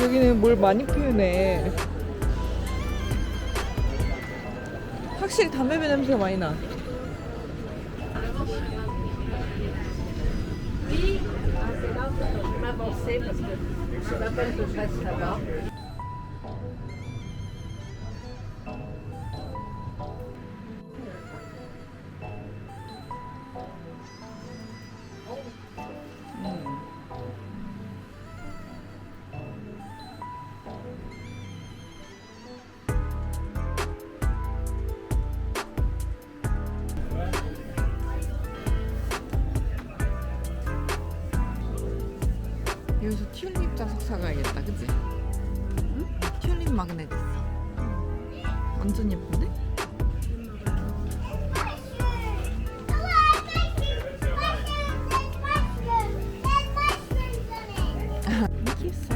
여기는 뭘 많이 표현해. 확실히 담배 냄새가 많이 나. 여기서 튤립 자석 사가야겠다, 그치? 응? 튤립 마그넷 있어. 완전 예쁜데? 이렇게 있어.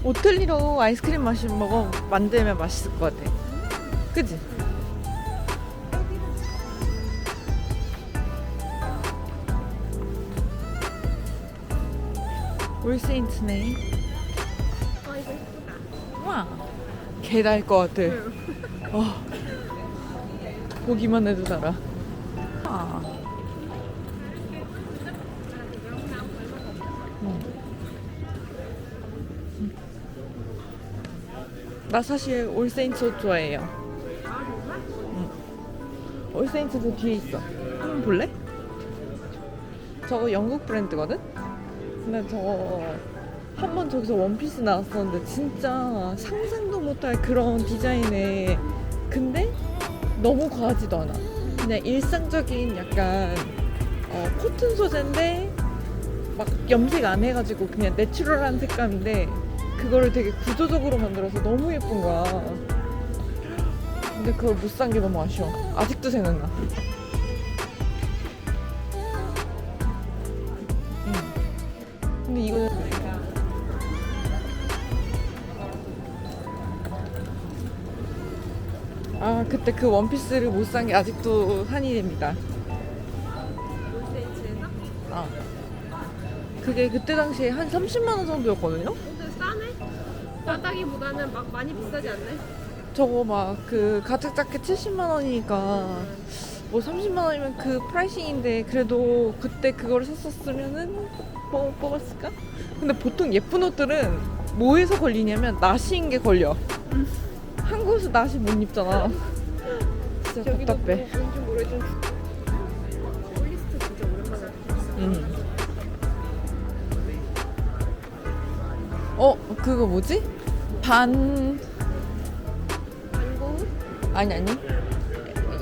오틀리로 아이스크림 만들면 맛있을 것 같아. 그치? 올세인트네. 이거 예쁘다. 와, 개 달 것 같아. 보기만 해도 달아. 나 사실 올세인트 좋아해요. 올세인트도 뒤에 있어. 한번 볼래? 저거 영국 브랜드거든? 근데 저거 한 번 저기서 원피스 나왔었는데 진짜 상상도 못할 그런 디자인에, 근데 너무 과하지도 않아. 그냥 일상적인 약간 코튼 소재인데 막 염색 안 해가지고 그냥 내추럴한 색감인데 그거를 되게 구조적으로 만들어서 너무 예쁜 거야. 근데 그걸 못 산 게 너무 아쉬워. 아직도 생각나. 근데 이거 그때 그 원피스를 못 산 게 아직도 한이 됩니다. 올세인트에서? 그게 그때 당시에 한 30만 원 정도였거든요? 근데 싸네? 싸다기보다는 막 많이 비싸지 않네? 저거 막 그 가죽 자켓 70만 원이니까 뭐 30만 원이면 그 프라이싱인데 그래도 그때 그거를 샀었으면은 뭐 뽑았을까? 근데 보통 예쁜 옷들은 뭐에서 걸리냐면 나시인 게 걸려. 한국에서 나시 못 입잖아. 진짜 답답해. 뭔지 모르겠지만 홀리스트 진짜 오랜만에 그거 뭐지? 반고? 아니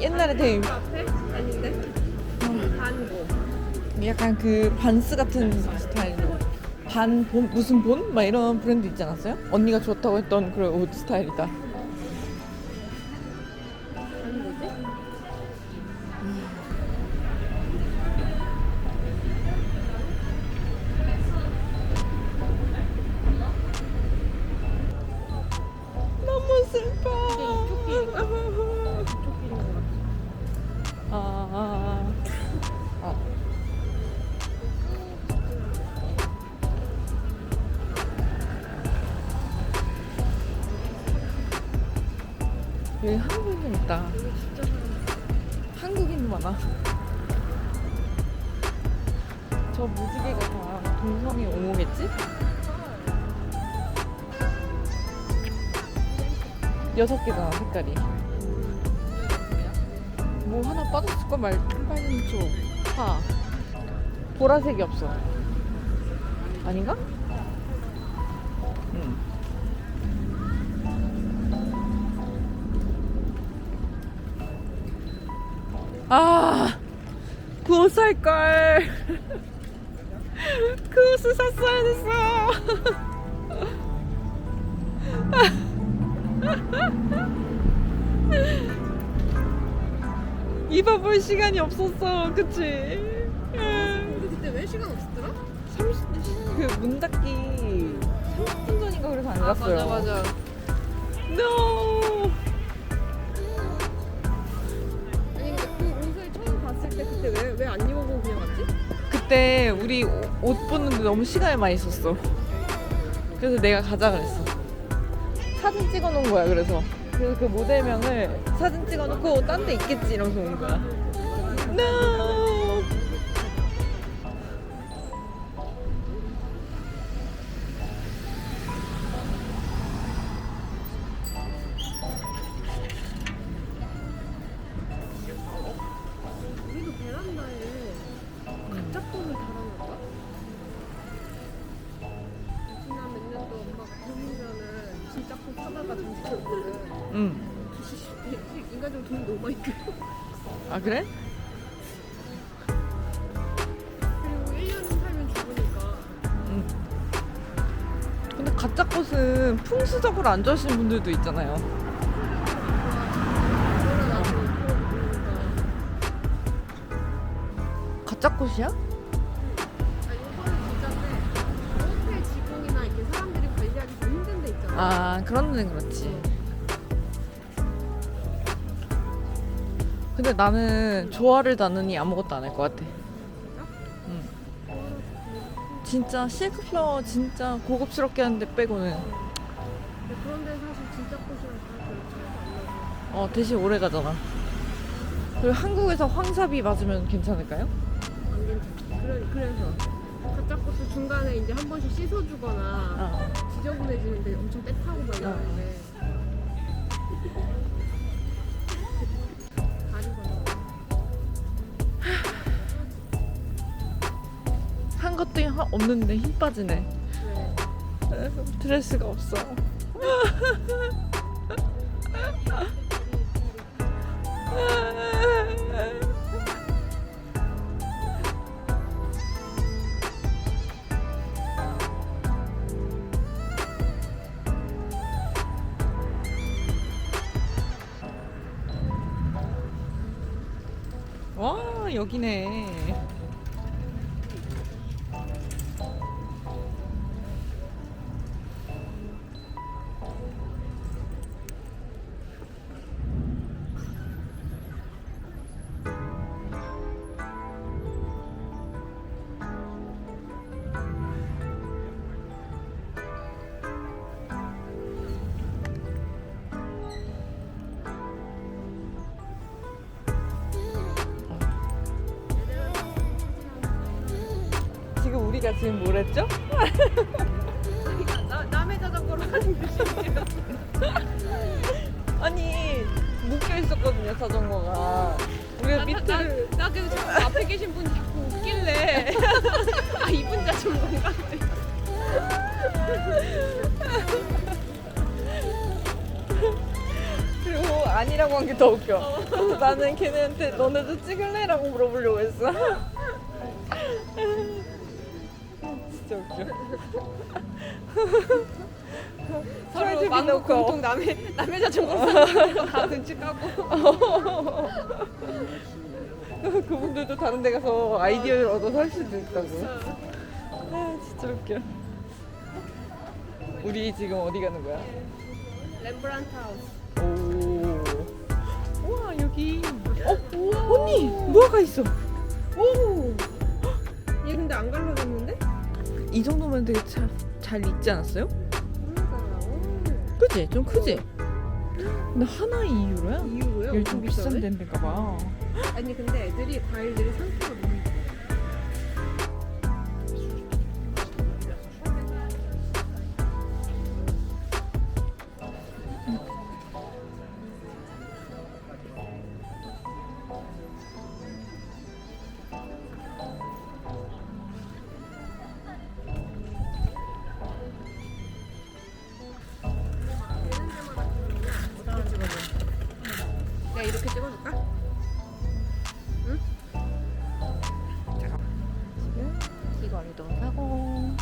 옛날에 되게 카페? 아닌데? 반고. 약간 그 반스 같은 스타일로 반본 무슨 본? 막 이런 브랜드 있지 않았어요? 언니가 좋다고 했던 그런 옷 스타일이다. 반 뭐지? 너무 슬퍼. 이게 이쪽 길인가? 이쪽 길인 것 같아. 여기 한국인 있다. 여기 진짜 사람 한국인 많아. 저 무지개가 다 동성애 옹호겠지? 6개잖아 색깔이. 뭐 하나 빠졌을걸? 빨간 쪽 파 보라색이 없어. 아닌가? 응. 아, 그 옷 살걸. 그 옷을 샀어야 됐어. 입어볼 시간이 없었어, 그치? 우리 그때 왜 시간 없었더라? 30문 닫기 30분 전인가 그래서 안 갔어요. 맞아. No. 아니 근데 그 옷을 처음 봤을 때 그때 왜 안 입어보고 그냥 갔지? 그때 우리 옷 보는데 너무 시간이 많이 있었어. 그래서 내가 가자 그랬어. 사진 찍어 놓은 거야. 그래서 그 모델명을 사진 찍어 놓고 딴 데 있겠지 이러면서 온 거야. No. 우리도 베란다에 가짜폰을 달아놨다? 지난 몇 년도 엄마가 굶으면은 진짜 폰 사다가 장식했거든. 응. 인간적으로 돈이 너무 많이 들어. 아 그래? 그리고 1년은 살면 죽으니까. 응. 근데 가짜 꽃은 풍수적으로 안 좋아하시는 분들도 있잖아요. 그거를 나도 그러니까. 가짜 꽃이야? 아니 이거는 진짜인데 호텔 직원이나 이렇게 사람들이 관리하기 좀 힘든 데 있잖아. 아 그런 데는 그렇지. 근데 나는 조화를 다느니 아무것도 안 할 것 같아. 응. 진짜 실크 플라워 진짜 고급스럽게 하는데 빼고는 근데 그런데 사실 진짜 꽃이랑 다 별로 차이가 안 나고. 대신 오래 가잖아. 그리고 한국에서 황사비 맞으면 괜찮을까요? 안 괜찮아. 그래서 가짜 꽃도 중간에 이제 한 번씩 씻어주거나 아. 지저분해지는데 엄청 떼타고 막 이러는데 가리거나. 한 것도 없는데 힘 빠지네. 네. 드레스가 없어. 와 여기네. 지금 우리가 지금 뭘 했죠? 남의 자전거로 하는 듯이. 아니 묶여 있었거든요 자전거가. 우리가 밑을 나 그래서 자꾸 앞에 계신 분이 자꾸 웃길래 아 이분 자전거인가? 그리고 아니라고 한 게 더 웃겨. 그래서 나는 걔네한테 너네도 찍을래?라고 물어보려고 했어. 진짜 웃겨. 서로 망고 공통 남의 자전거로 사는 다 눈치 까고. 그분들도 다른 데 가서 아이디어를 얻어 살 수도 있다고. 아 진짜 웃겨. 우리 지금 어디 가는 거야? 렘브란트 하우스. 오. 우와 여기. 언니 뭐가 있어? 오. 얘 근데 안 갈라졌는데? 이 정도면 되게 잘 있지 않았어요? 그러니까. 그치? 좀 크지? 근데 하나의 2유로야? 이유로요? 여기 좀 비싼 데인가 봐. 아니 근데 애들이 과일들이 상태가 너무 좋아. 내가 이렇게 찍어줄까? 머리도 사고.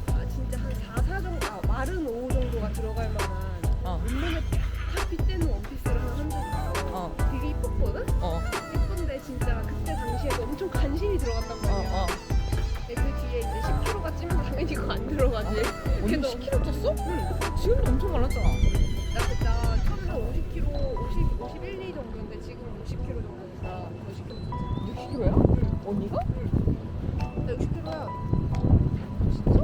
아 진짜 한 4사 정도, 마른 5 정도가 들어갈 만한 온몸에 다 빗대는 원피스를 하나 한 적이 있어. 되게 이뻤거든? 이쁜데 진짜 그때 당시에도 엄청 간신히 들어갔단 말이야. 근데 그 뒤에 이제 10kg가 찌면 당연히 그거 안 들어가지. 언니 걔도 10kg 쪘어? 응. 지금도 엄청 말랐잖아. 나 그때 처음에 50kg, 51, 2 정도인데 지금 60kg 정도니까 거의 10kg. 60kg야? 언니가? 나 60kg야. 진짜?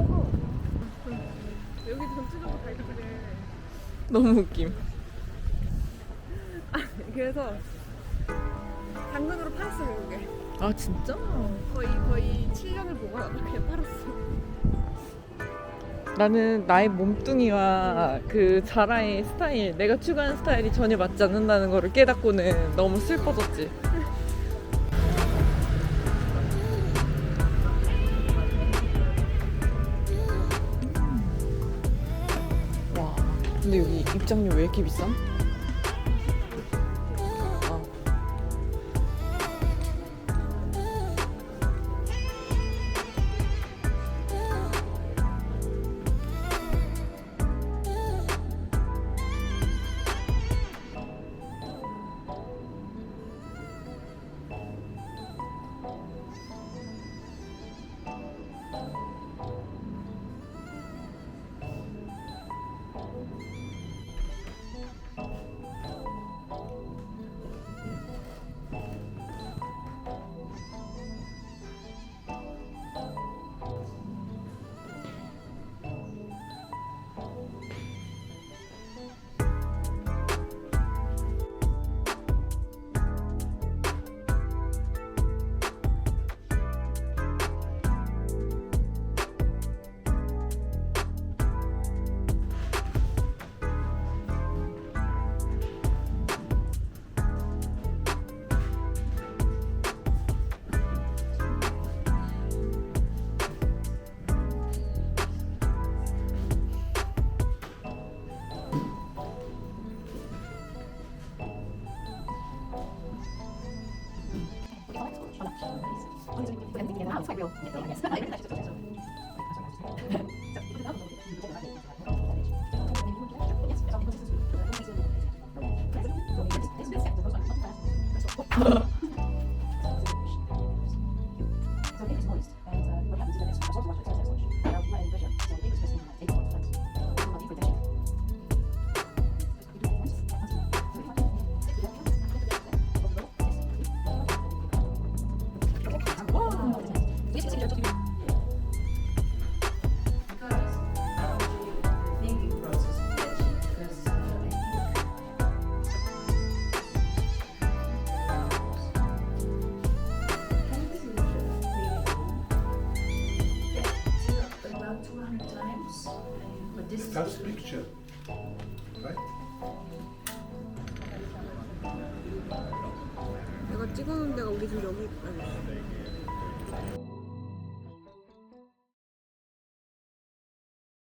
여기 전체적으로 다 이렇게. 너무 웃김. 그래서 당근으로 팔았어 결국에. 아 진짜? 거의 7년을 보관하다 그냥 팔았어. 나는 나의 몸뚱이와 그 자라의 스타일, 내가 추구하는 스타일이 전혀 맞지 않는다는 거를 깨닫고는 너무 슬퍼졌지. 와, 근데 여기 입장료 왜 이렇게 비싸? That's picture, right? 내가 찍어놓은 데가 우리 집 여기 있다.